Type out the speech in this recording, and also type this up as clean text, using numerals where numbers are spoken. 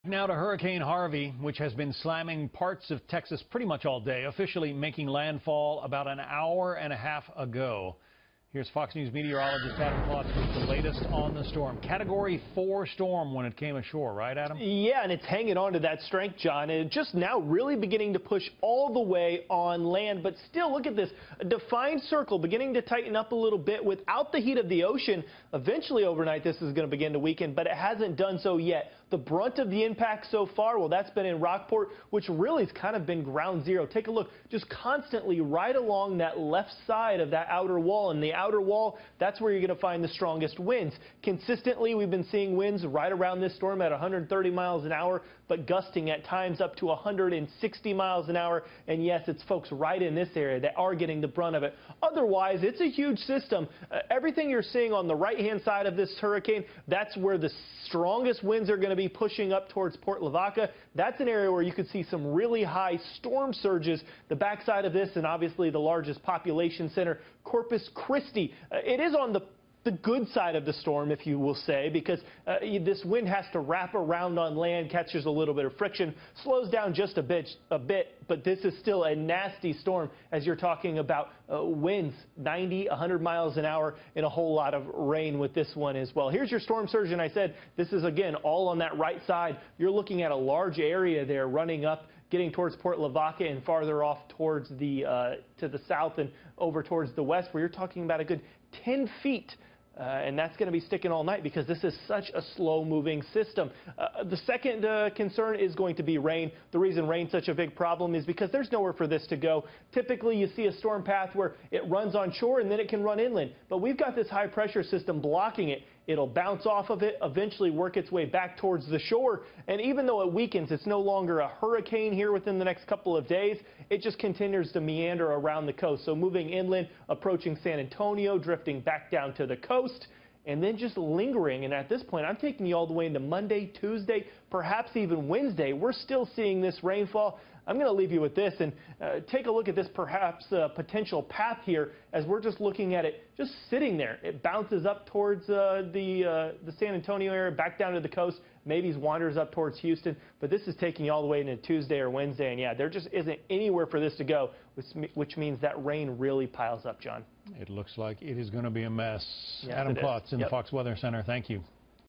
Now to Hurricane Harvey, which has been slamming parts of Texas pretty much all day, officially making landfall about an hour and a half ago. Here's Fox News meteorologist Adam Klotz with the latest on the storm. Category 4 storm when it came ashore, right, Adam? Yeah, and it's hanging on to that strength, John, and just now really beginning to push all the way on land. But still, look at this, a defined circle beginning to tighten up a little bit without the heat of the ocean. Eventually, overnight, this is going to begin to weaken, but it hasn't done so yet. The brunt of the impact so far, well, that's been in Rockport, which really has kind of been ground zero. Take a look, just constantly right along that left side of that outer wall. And the outer wall, that's where you're going to find the strongest winds. Consistently, we've been seeing winds right around this storm at 130 miles an hour, but gusting at times up to 160 miles an hour. And yes, it's folks right in this area that are getting the brunt of it. Otherwise, it's a huge system. Everything you're seeing on the right-hand side of this hurricane, that's where the strongest winds are going to be pushing up towards Port Lavaca. That's an area where you could see some really high storm surges. The backside of this, and obviously the largest population center, Corpus Christi. It is on the good side of the storm, if you will say, because this wind has to wrap around on land, catches a little bit of friction, slows down just a bit, but this is still a nasty storm as you're talking about winds 90, 100 miles an hour and a whole lot of rain with this one as well. Here's your storm surge, and I said this is again all on that right side. You're looking at a large area there running up, getting towards Port Lavaca and farther off towards the to the south and over towards the west, where you're talking about a good 10 feet. And that's going to be sticking all night because this is such a slow-moving system. The second concern is going to be rain. The reason rain's such a big problem is because there's nowhere for this to go. Typically, you see a storm path where it runs on shore and then it can run inland. But we've got this high-pressure system blocking it. It'll bounce off of it, eventually work its way back towards the shore. And even though it weakens, it's no longer a hurricane here within the next couple of days. It just continues to meander around the coast. So moving inland, approaching San Antonio, drifting back down to the coast, and then just lingering. And at this point, I'm taking you all the way into Monday, Tuesday, perhaps even Wednesday. We're still seeing this rainfall. I'm going to leave you with this and take a look at this perhaps potential path here as we're just looking at it just sitting there. It bounces up towards the San Antonio area, back down to the coast, maybe wanders up towards Houston, but this is taking you all the way into Tuesday or Wednesday, and yeah, there just isn't anywhere for this to go, which means that rain really piles up, John. It looks like it is going to be a mess. Yes, Adam Klotz in the Fox Weather Center, thank you.